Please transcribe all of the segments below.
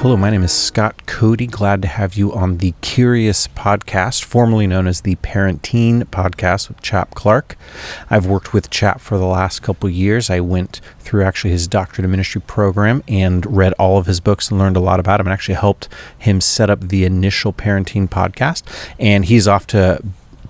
Hello, my name is Scott Cody. Glad to have you on the Curious podcast, formerly known as the Parenting podcast with Chap Clark. I've worked with Chap for the last couple years. I went through actually his doctorate of ministry program and read all of his books and learned a lot about him and actually helped him set up the initial parenting podcast. And he's off to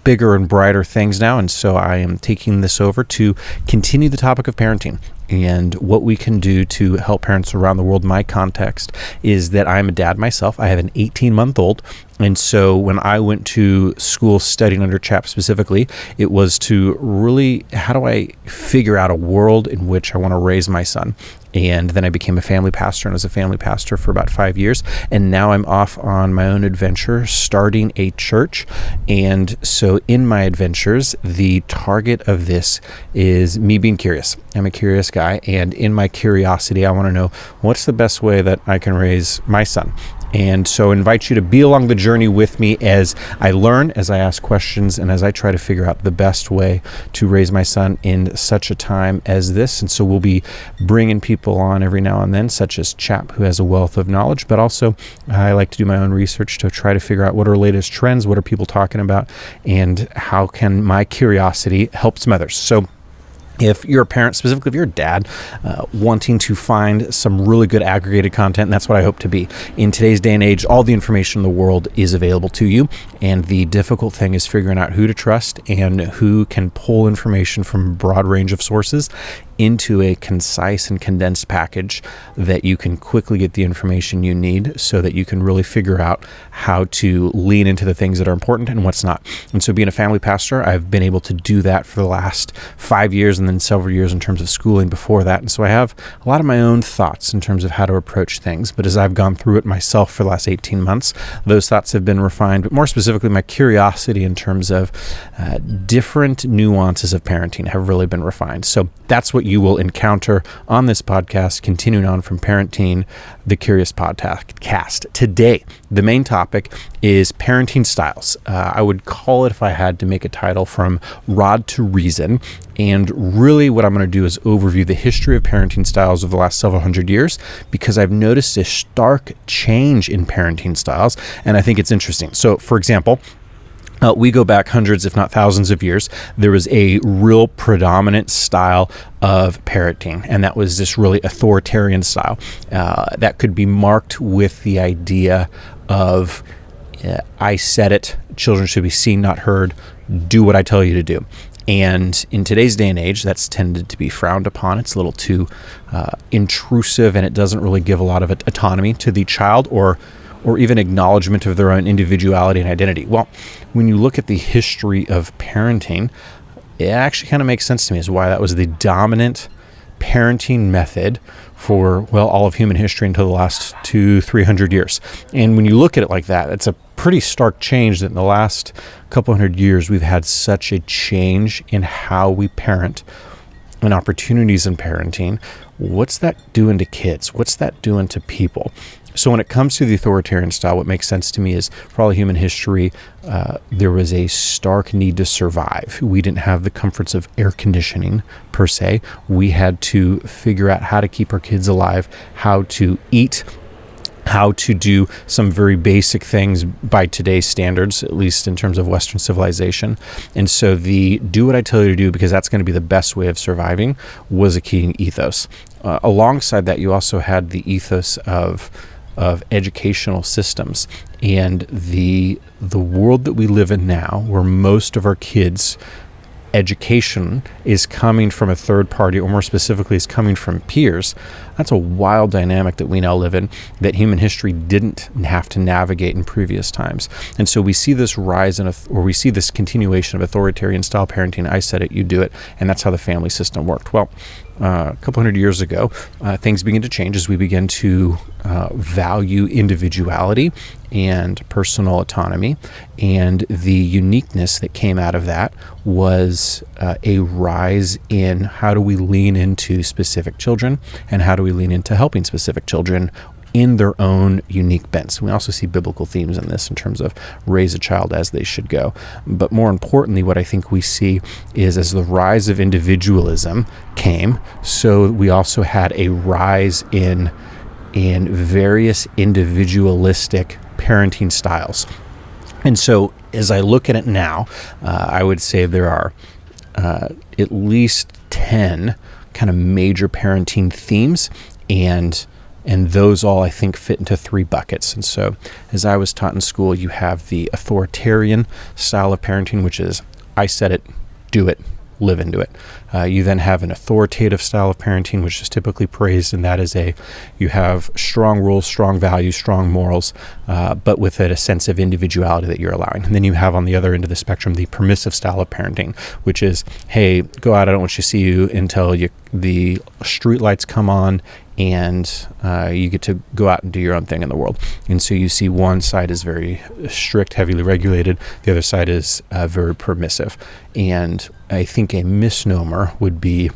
bigger and brighter things now. And so I am taking this over to continue the topic of parenting and what we can do to help parents around the world. My context is that I'm a dad myself. I have an 18-month-old. And so when I went to school studying under Chap specifically, it was to really, how do I figure out a world in which I want to raise my son? And then I became a family pastor and was a family pastor for about 5 years. And now I'm off on my own adventure, starting a church. And so in my adventures, the target of this is me being curious. I'm a curious guy. And in my curiosity, I want to know what's the best way that I can raise my son. And so I invite you to be along the journey with me as I learn, as I ask questions, and as I try to figure out the best way to raise my son in such a time as this. And so we'll be bringing people on every now and then, such as Chap, who has a wealth of knowledge, but also I like to do my own research to try to figure out what are latest trends, what are people talking about, and how can my curiosity help some others. So if you're a parent, specifically if you're a dad, wanting to find some really good aggregated content, and that's what I hope to be. In today's day and age, all the information in the world is available to you, and the difficult thing is figuring out who to trust and who can pull information from a broad range of sources into a concise and condensed package that you can quickly get the information you need so that you can really figure out how to lean into the things that are important and what's not. And so being a family pastor, I've been able to do that for the last 5 years and then several years in terms of schooling before that. And so I have a lot of my own thoughts in terms of how to approach things. But as I've gone through it myself for the last 18 months, those thoughts have been refined, but more specifically, my curiosity in terms of different nuances of parenting have really been refined. So that's what you will encounter on this podcast, continuing on from Parenting, the Curious podcast. Today, the main topic is parenting styles. I would call it, if I had to make a title, from rod to reason. And really what I'm going to do is overview the history of parenting styles over the last several hundred years, because I've noticed a stark change in parenting styles, and I think it's interesting. So, for example, we go back hundreds, if not thousands of years. There was a real predominant style of parenting, and that was this really authoritarian style that could be marked with the idea of I said it, children should be seen, not heard, do what I tell you to do. And in today's day and age, that's tended to be frowned upon. It's a little too intrusive, and it doesn't really give a lot of autonomy to the child or even acknowledgement of their own individuality and identity. Well, when you look at the history of parenting, it actually kind of makes sense to me as why that was the dominant parenting method for, well, all of human history until the last 200-300 years. And when you look at it like that, it's a pretty stark change that in the last couple hundred years, we've had such a change in how we parent and opportunities in parenting. What's that doing to kids? What's that doing to people? So when it comes to the authoritarian style, what makes sense to me is for all of human history, there was a stark need to survive. We didn't have the comforts of air conditioning per se. We had to figure out how to keep our kids alive, how to eat, how to do some very basic things by today's standards, at least in terms of Western civilization. And so the do what I tell you to do, because that's going to be the best way of surviving, was a key ethos. Alongside that, you also had the ethos of educational systems, and the world that we live in now, where most of our kids' education is coming from a third party, or more specifically is coming from peers. That's a wild dynamic that we now live in, that human history didn't have to navigate in previous times. And so we see this rise or we see this continuation of authoritarian style parenting. I said it, you do it. And that's how the family system worked. Well, a couple hundred years ago, things began to change as we began to value individuality and personal autonomy. And the uniqueness that came out of that was a rise in how do we lean into specific children, and how do we lean into helping specific children in their own unique bents. We also see biblical themes in this in terms of raise a child as they should go. But more importantly, what I think we see is as the rise of individualism came, so we also had a rise in and various individualistic parenting styles. And so as I look at it now, I would say there are at least 10 kind of major parenting themes, and those all, I think, fit into 3 buckets. And so as I was taught in school, you have the authoritarian style of parenting, which is, I said it, do it, live into it. You then have an authoritative style of parenting, which is typically praised, and that is you have strong rules, strong values, strong morals, but with a sense of individuality that you're allowing. And then you have on the other end of the spectrum the permissive style of parenting, which is, hey, go out, I don't want you to see you until the street lights come on, and you get to go out and do your own thing in the world. And so you see one side is very strict, heavily regulated. The other side is very permissive. And I think a misnomer would be,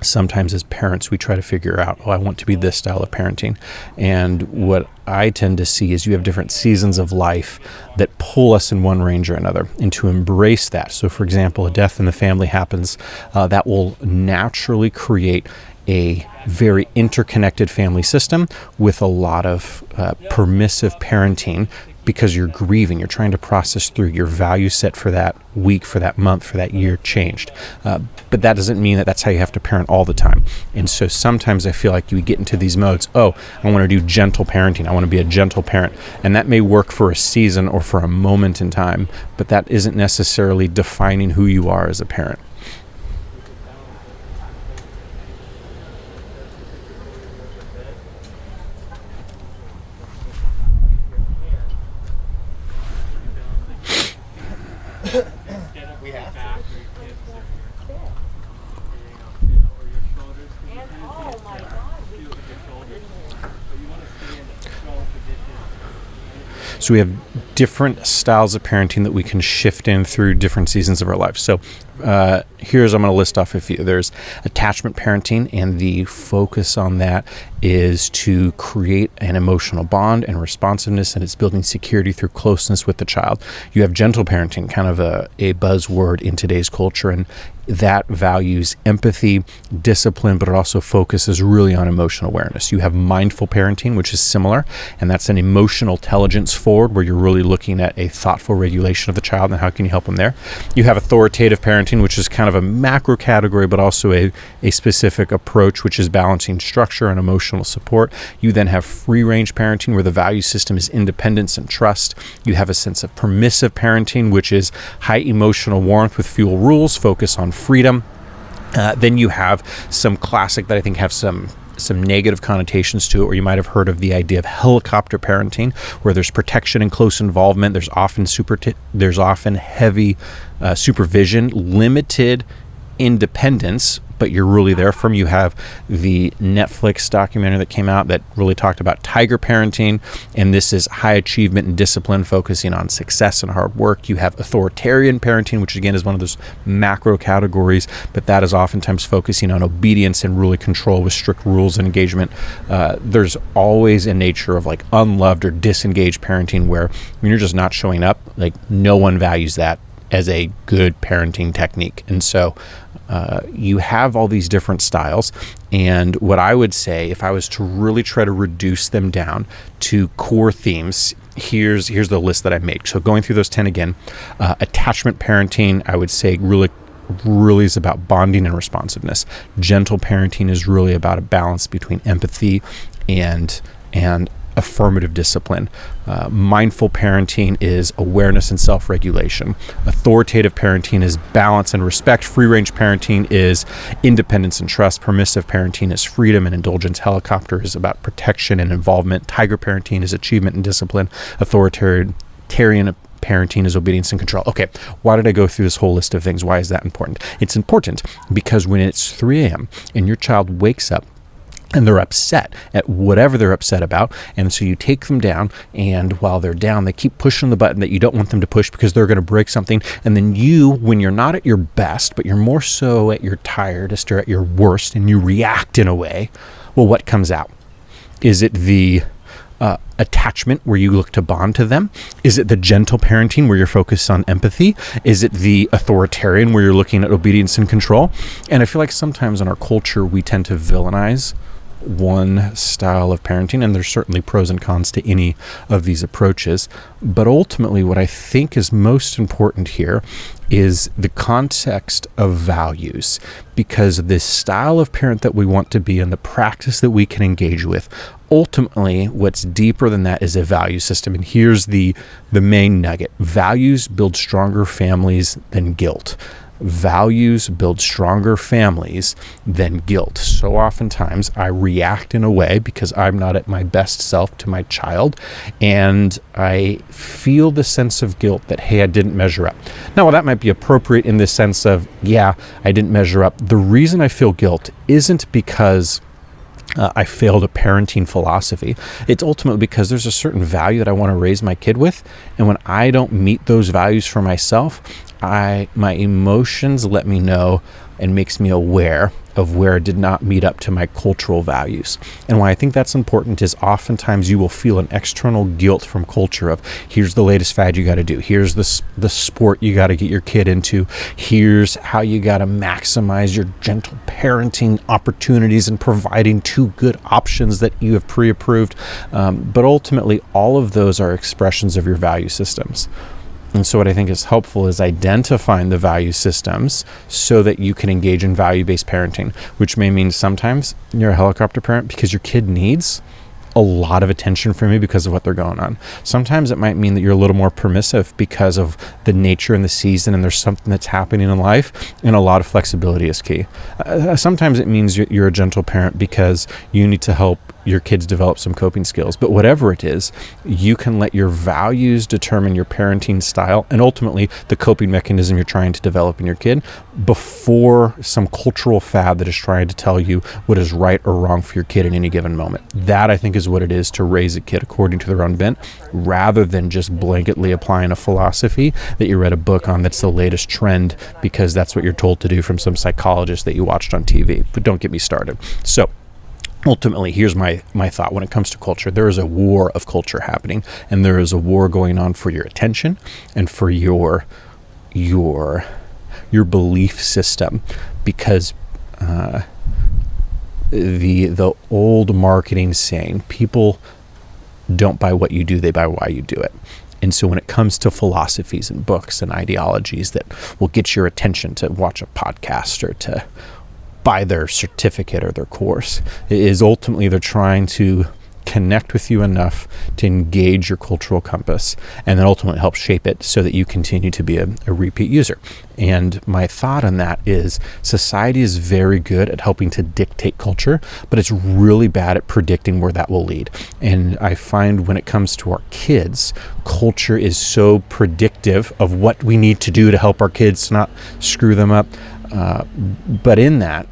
sometimes as parents, we try to figure out, I want to be this style of parenting. And what I tend to see is you have different seasons of life that pull us in one range or another, and to embrace that. So for example, a death in the family happens, that will naturally create a very interconnected family system with a lot of permissive parenting, because you're grieving, you're trying to process through your value set for that week, for that month, for that year changed. But that doesn't mean that that's how you have to parent all the time. And so sometimes I feel like you get into these modes, I want to do gentle parenting, I want to be a gentle parent. And that may work for a season or for a moment in time, but that isn't necessarily defining who you are as a parent. So we have different styles of parenting that we can shift in through different seasons of our life. So I'm going to list off a few. There's attachment parenting, and the focus on that is to create an emotional bond and responsiveness, and it's building security through closeness with the child. You have gentle parenting, kind of a buzzword in today's culture, and that values empathy, discipline, but it also focuses really on emotional awareness. You have mindful parenting, which is similar, and that's an emotional intelligence forward, where you're really looking at a thoughtful regulation of the child and how can you help them there. You have authoritative parenting, which is kind of a macro category, but also a specific approach, which is balancing structure and emotional support. You then have free-range parenting, where the value system is independence and trust. You have a sense of permissive parenting, which is high emotional warmth with few rules, focus on freedom. Then you have some classic that I think have some negative connotations to it, where you might have heard of the idea of helicopter parenting, where there's protection and close involvement. There's often heavy supervision, limited independence, but you're really there from. You have the Netflix documentary that came out that really talked about tiger parenting, and this is high achievement and discipline, focusing on success and hard work. You have authoritarian parenting, which again is one of those macro categories, but that is oftentimes focusing on obedience and really control with strict rules and engagement. There's always a nature of like unloved or disengaged parenting, where when you're just not showing up, like no one values that as a good parenting technique. And so you have all these different styles, and what I would say, if I was to really try to reduce them down to core themes, here's the list that I made. So going through those 10 again, attachment parenting, I would say really is about bonding and responsiveness. Gentle parenting is really about a balance between empathy and affirmative discipline. Mindful parenting is awareness and self-regulation. Authoritative parenting is balance and respect. Free-range parenting is independence and trust. Permissive parenting is freedom and indulgence. Helicopter is about protection and involvement. Tiger parenting is achievement and discipline. Authoritarian parenting is obedience and control. Okay, why did I go through this whole list of things? Why is that important? It's important because when it's 3 a.m. and your child wakes up and they're upset at whatever they're upset about, and so you take them down, and while they're down, they keep pushing the button that you don't want them to push because they're going to break something, and then you, when you're not at your best, but you're more so at your tiredest or at your worst, and you react in a way, well, what comes out? Is it the attachment where you look to bond to them? Is it the gentle parenting where you're focused on empathy? Is it the authoritarian where you're looking at obedience and control? And I feel like sometimes in our culture, we tend to villainize one style of parenting, and there's certainly pros and cons to any of these approaches. But ultimately, what I think is most important here is the context of values, because this style of parent that we want to be and the practice that we can engage with, ultimately what's deeper than that is a value system. And here's the main nugget: values build stronger families than guilt. Values build stronger families than guilt. So oftentimes I react in a way because I'm not at my best self to my child, and I feel the sense of guilt that, hey, I didn't measure up. Now, while that might be appropriate in the sense of, yeah, I didn't measure up, the reason I feel guilt isn't because I failed a parenting philosophy. It's ultimately because there's a certain value that I want to raise my kid with, and when I don't meet those values for myself, my emotions let me know and makes me aware of where I did not meet up to my cultural values. And why I think that's important is oftentimes you will feel an external guilt from culture of, here's the latest fad you got to do, here's the sport you got to get your kid into, here's how you got to maximize your gentle parenting opportunities and providing two good options that you have pre-approved. But ultimately, all of those are expressions of your value systems. And so what I think is helpful is identifying the value systems so that you can engage in value-based parenting, which may mean sometimes you're a helicopter parent because your kid needs a lot of attention from you because of what they're going on. Sometimes it might mean that you're a little more permissive because of the nature and the season, and there's something that's happening in life, and a lot of flexibility is key. Sometimes it means you're a gentle parent because you need to help your kids develop some coping skills. But whatever it is, you can let your values determine your parenting style and ultimately the coping mechanism you're trying to develop in your kid before some cultural fad that is trying to tell you what is right or wrong for your kid in any given moment. That, I think, is what it is to raise a kid according to their own bent, rather than just blanketly applying a philosophy that you read a book on that's the latest trend because that's what you're told to do from some psychologist that you watched on TV. But don't get me started. So ultimately, here's my thought when it comes to culture. There is a war of culture happening, and there is a war going on for your attention and for your belief system, because the old marketing saying, people don't buy what you do, they buy why you do it. And so when it comes to philosophies and books and ideologies that will get your attention to watch a podcast or to buy their certificate or their course, it is ultimately they're trying to connect with you enough to engage your cultural compass and then ultimately help shape it so that you continue to be a repeat user. And my thought on that is society is very good at helping to dictate culture, but it's really bad at predicting where that will lead. And I find when it comes to our kids, culture is so predictive of what we need to do to help our kids not screw them up. But in that,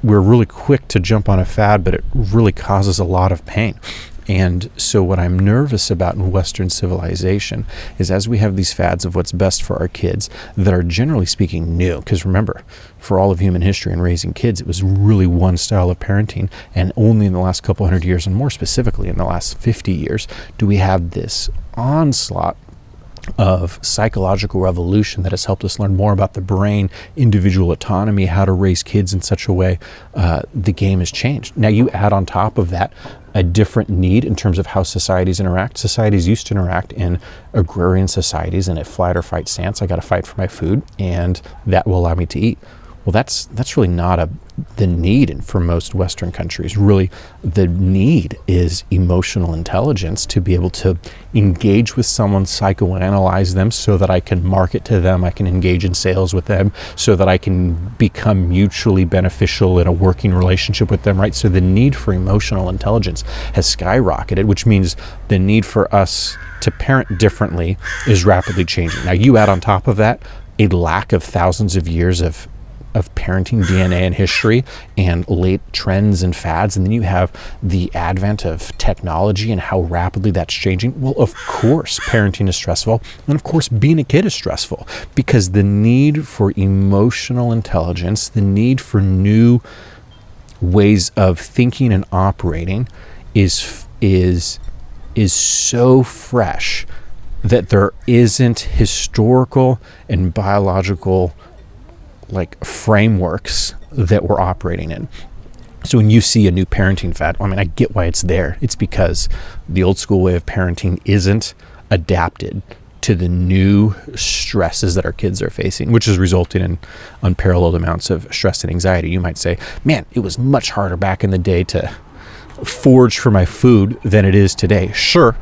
we're really quick to jump on a fad, but it really causes a lot of pain. And so what I'm nervous about in Western civilization is as we have these fads of what's best for our kids that are generally speaking new, because remember, for all of human history and raising kids, it was really one style of parenting, and only in the last couple hundred years, and more specifically in the last 50 years, do we have this onslaught of psychological revolution that has helped us learn more about the brain, individual autonomy, how to raise kids in such a way. The game has changed. Now you add on top of that a different need in terms of how societies interact. Societies used to interact in agrarian societies in a flight or fight stance. I got to fight for my food, and that will allow me to eat. Well, that's really not the need for most Western countries. Really, the need is emotional intelligence to be able to engage with someone, psychoanalyze them so that I can market to them, I can engage in sales with them, so that I can become mutually beneficial in a working relationship with them, right? So the need for emotional intelligence has skyrocketed, which means the need for us to parent differently is rapidly changing. Now, you add on top of that a lack of thousands of years of parenting DNA and history and late trends and fads, and then you have the advent of technology and how rapidly that's changing. Well, of course parenting is stressful, and of course being a kid is stressful, because the need for emotional intelligence, the need for new ways of thinking and operating is so fresh that there isn't historical and biological frameworks that we're operating in. So when you see a new parenting fad, I get why it's there. It's because the old school way of parenting isn't adapted to the new stresses that our kids are facing, which is resulting in unparalleled amounts of stress and anxiety. You might say, man, it was much harder back in the day to forage for my food than it is today. Sure.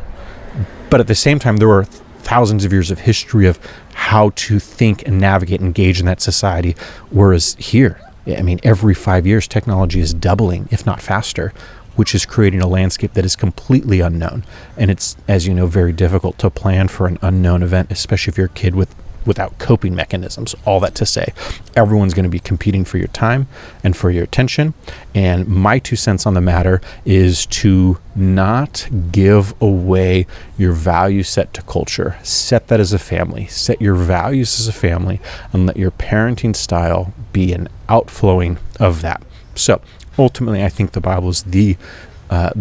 But at the same time, there were thousands of years of history of how to think and navigate and engage in that society. Whereas here, every 5 years, technology is doubling, if not faster, which is creating a landscape that is completely unknown. And it's, as you know, very difficult to plan for an unknown event, especially if you're a kid without coping mechanisms. All that to say, everyone's going to be competing for your time and for your attention. And my 2 cents on the matter is to not give away your value set to culture. Set that as a family. Set your values as a family and let your parenting style be an outflowing of that. So ultimately, I think the Bible is the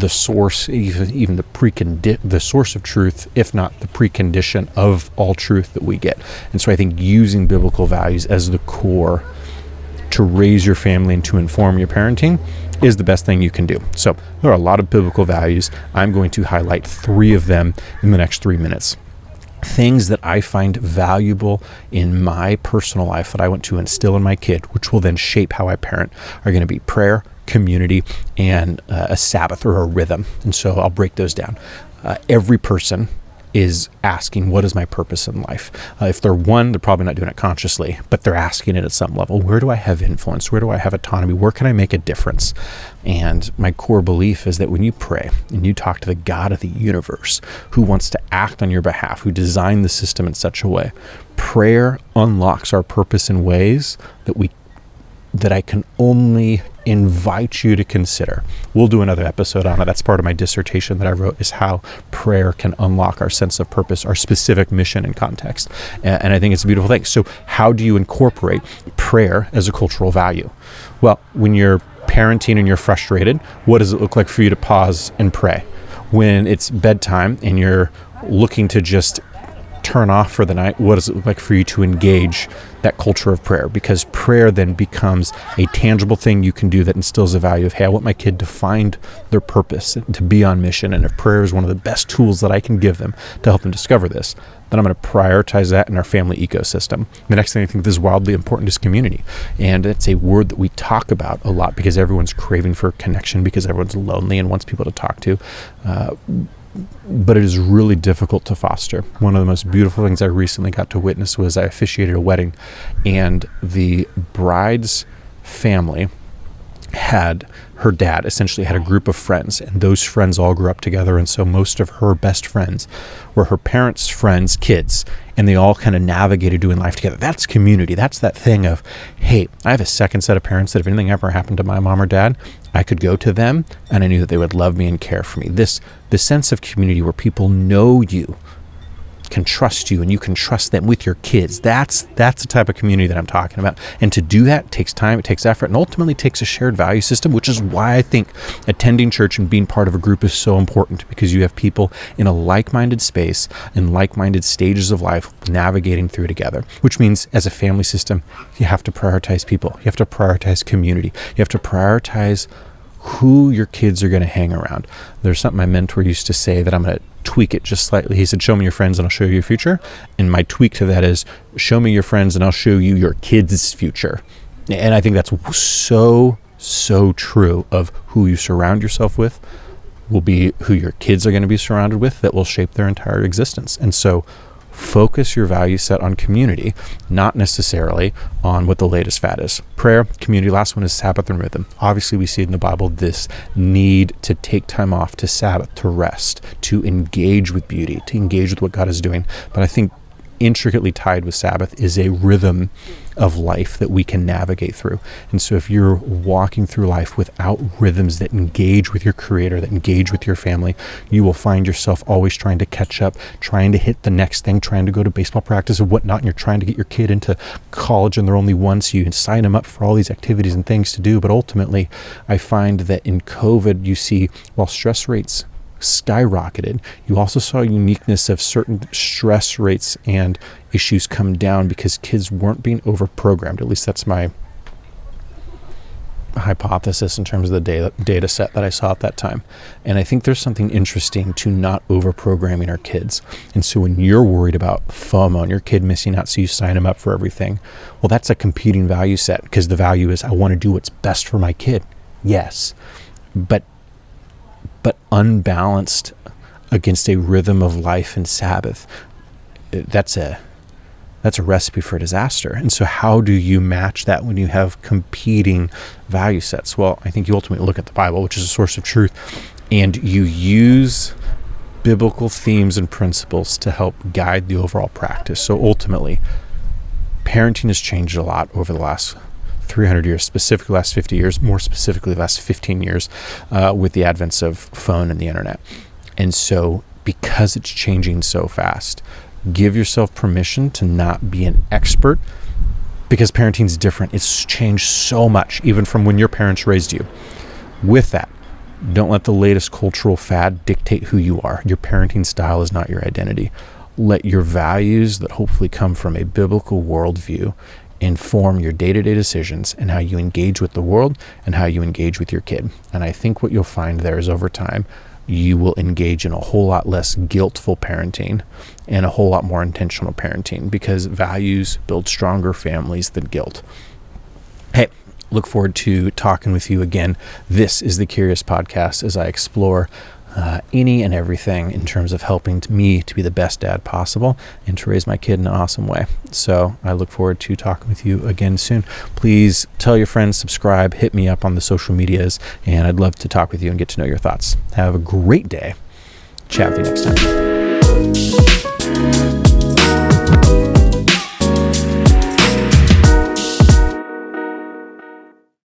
source, even the source of truth, if not the precondition of all truth that we get. And so I think using biblical values as the core to raise your family and to inform your parenting is the best thing you can do. So there are a lot of biblical values. I'm going to highlight 3 of them in the next 3 minutes. Things that I find valuable in my personal life that I want to instill in my kid, which will then shape how I parent, are going to be prayer, community, and a Sabbath or a rhythm. And so I'll break those down. Every person is asking, what is my purpose in life? If they're one, they're probably not doing it consciously, but they're asking it at some level. Where do I have influence? Where do I have autonomy? Where can I make a difference? And my core belief is that when you pray and you talk to the God of the universe who wants to act on your behalf, who designed the system in such a way, prayer unlocks our purpose in ways that I can only invite you to consider. We'll do another episode on it. That's part of my dissertation that I wrote, is how prayer can unlock our sense of purpose, our specific mission and context. And I think it's a beautiful thing. So how do you incorporate prayer as a cultural value? Well, when you're parenting and you're frustrated, what does it look like for you to pause and pray? When it's bedtime and you're looking to just turn off for the night, what does it look like for you to engage that culture of prayer? Because prayer then becomes a tangible thing you can do that instills a value of, hey, I want my kid to find their purpose, to be on mission. And if prayer is one of the best tools that I can give them to help them discover this, then I'm going to prioritize that in our family ecosystem. The next thing I think is wildly important is community. And it's a word that we talk about a lot because everyone's craving for connection, because everyone's lonely and wants people to talk to. But it is really difficult to foster. One of the most beautiful things I recently got to witness was I officiated a wedding, and the bride's family her dad essentially had a group of friends, and those friends all grew up together. And so most of her best friends were her parents' friends' kids, and they all kind of navigated doing life together. That's community. That's that thing of, hey, I have a second set of parents that if anything ever happened to my mom or dad, I could go to them and I knew that they would love me and care for me. This sense of community where people know you, can trust you, and you can trust them with your kids. That's the type of community that I'm talking about. And to do that takes time, it takes effort, and ultimately takes a shared value system, which is why I think attending church and being part of a group is so important, because you have people in a like-minded space, in like-minded stages of life, navigating through together, which means as a family system, you have to prioritize people. You have to prioritize community. You have to prioritize who your kids are going to hang around. There's something my mentor used to say that I'm going to tweak it just slightly. He said, show me your friends and I'll show you your future. And my tweak to that is, show me your friends and I'll show you your kids' future. And I think that's so true of who you surround yourself with will be who your kids are going to be surrounded with, that will shape their entire existence. And so focus your value set on community, not necessarily on what the latest fad is. Prayer, community. Last one is Sabbath and rhythm. Obviously, we see in the Bible this need to take time off, to Sabbath, to rest, to engage with beauty, to engage with what God is doing. But I think intricately tied with Sabbath is a rhythm of life that we can navigate through. And so if you're walking through life without rhythms that engage with your Creator, that engage with your family, you will find yourself always trying to catch up, trying to hit the next thing, trying to go to baseball practice or whatnot, and you're trying to get your kid into college and they're only one, so you can sign them up for all these activities and things to do. But ultimately, I find that in COVID, you see, while stress rates skyrocketed, you also saw a uniqueness of certain stress rates and issues come down because kids weren't being over-programmed. At least that's my hypothesis in terms of the data set that I saw at that time. And I think there's something interesting to not over-programming our kids. And so when you're worried about FOMO and your kid missing out, so you sign them up for everything, well, that's a competing value set, because the value is, I want to do what's best for my kid. Yes, but unbalanced against a rhythm of life and Sabbath, that's a recipe for disaster. And so how do you match that when you have competing value sets? Well, I think you ultimately look at the Bible, which is a source of truth, and you use biblical themes and principles to help guide the overall practice. So ultimately, parenting has changed a lot over the last 300 years, specifically the last 50 years, more specifically the last 15 years, with the advent of phone and the internet. And so because it's changing so fast, give yourself permission to not be an expert, because parenting is different. It's changed so much, even from when your parents raised you. With that, don't let the latest cultural fad dictate who you are. Your parenting style is not your identity. Let your values that hopefully come from a biblical worldview inform your day-to-day decisions and how you engage with the world and how you engage with your kid. And I think what you'll find there is, over time, you will engage in a whole lot less guiltful parenting and a whole lot more intentional parenting, because values build stronger families than guilt. Hey, look forward to talking with you again. This is the Curious Podcast, as I explore any and everything in terms of helping me to be the best dad possible and to raise my kid in an awesome way. So I look forward to talking with you again soon. Please tell your friends, subscribe, hit me up on the social medias, and I'd love to talk with you and get to know your thoughts. Have a great day. Chat with you next time.